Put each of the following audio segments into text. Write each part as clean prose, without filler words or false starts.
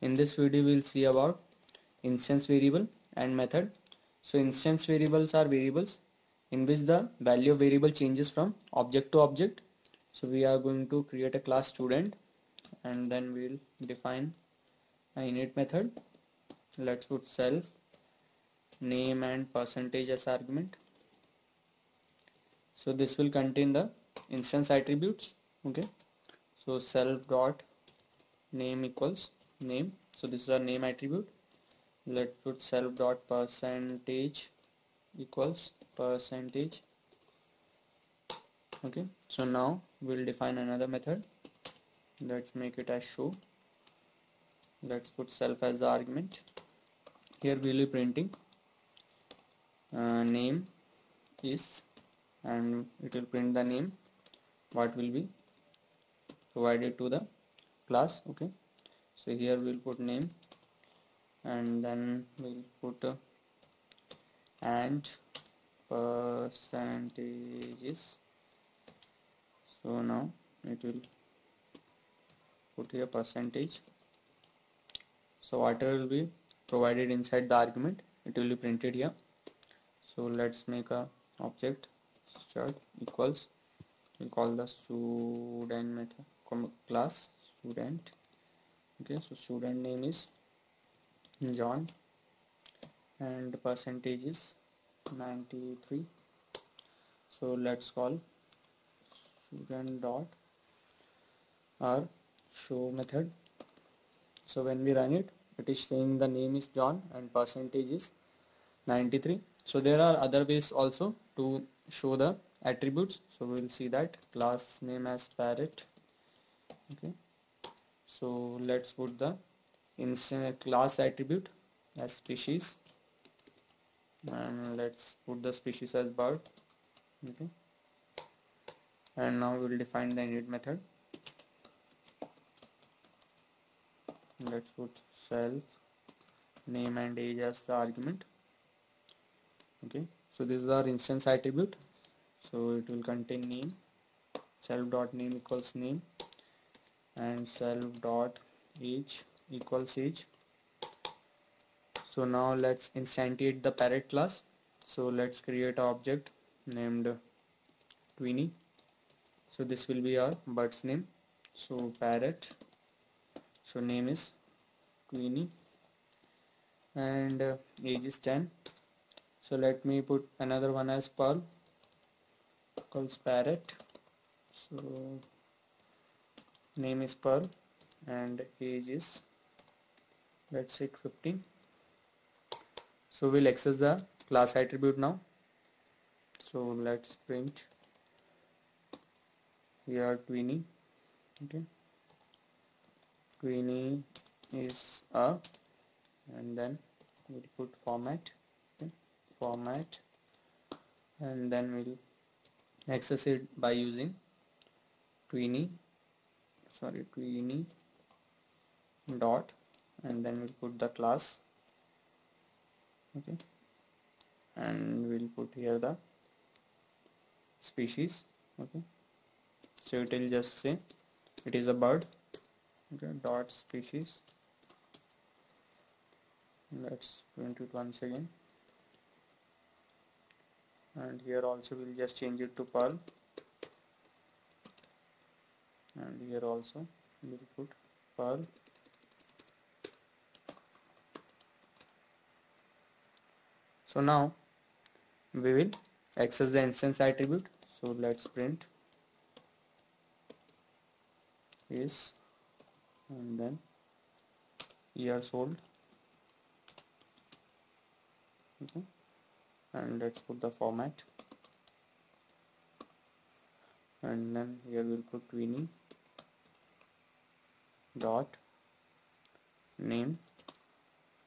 In this video we'll see about instance variable and method. So instance variables are variables in which the value of variable changes from object to object. So we are going to create a class student and then we'll define a init method. Let's put self, name and percentage as argument. So this will contain the instance attributes. Okay, so self dot name equals name. So this is our name attribute. Let's put self dot percentage equals percentage. Okay, so now we'll define another method. Let's make it as show. Let's put self as the argument. Here we'll be printing name is, and it will print the name what will be provided to the class. Okay, so here we'll put name and then we'll put and percentages. So now it will put here percentage. So whatever will be provided inside the argument, it will be printed here. So let's make a object start equals, we'll call the student method class student. Okay, so student name is John and percentage is 93. So let's call student dot our show method. So when we run it, it is saying the name is John and percentage is 93. So there are other ways also to show the attributes. So we will see that class name as parrot. Okay, so let's put the instant class attribute as species and let's put the species as bird. Okay, and now we will define the init method. Let's put self, name and age as the argument. Okay, so this is our instance attribute. So it will contain name, self dot name equals name and self dot age equals age. So now let's instantiate the parrot class. So let's create an object named Tweenie. So this will be our bird's name. So parrot, so name is Tweenie and age is 10. So let me put another one as Pearl equals parrot. So name is Pearl and age is, let's say 15. So we'll access the class attribute now. So let's print here Tweenie. Okay, Tweenie is a, and then we'll put format. Okay, format, and then we'll access it by using Tweenie dot, and then we'll put the class. Okay, and we'll put here the species. Okay, so it will just say it is a bird. Okay, dot species. Let's print it once again, and here also we'll just change it to Pearl, and here also we'll put Pearl. So now we will access the instance attribute. So let's print is and then years old. Okay, and let's put the format, and then here we'll put Tweenie dot name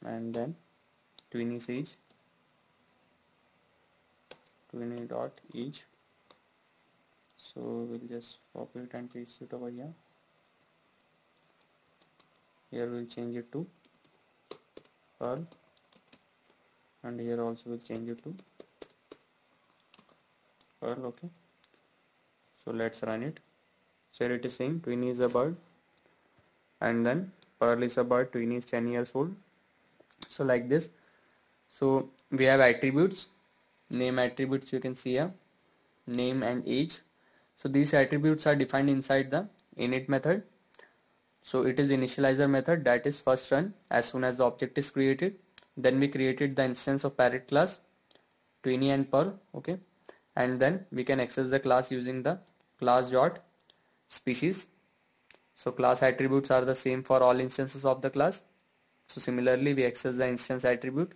and then Tweenie's age, Tweenie dot age. So we'll just copy it and paste it over here. Here we'll change it to Pearl, and here also we'll change it to Pearl. Okay, so let's run it. So here it is saying Tweenie is a bird and then Pearl is a bird, Tweenie is 10 years old. So like this. So we have attributes, name attributes you can see here, name and age. So these attributes are defined inside the init method. So it is initializer method that is first run as soon as the object is created. Then we created the instance of parrot class, Tweenie and Pearl, okay, and then we can access the class using the class dot species. So class attributes are the same for all instances of the class. So similarly we access the instance attribute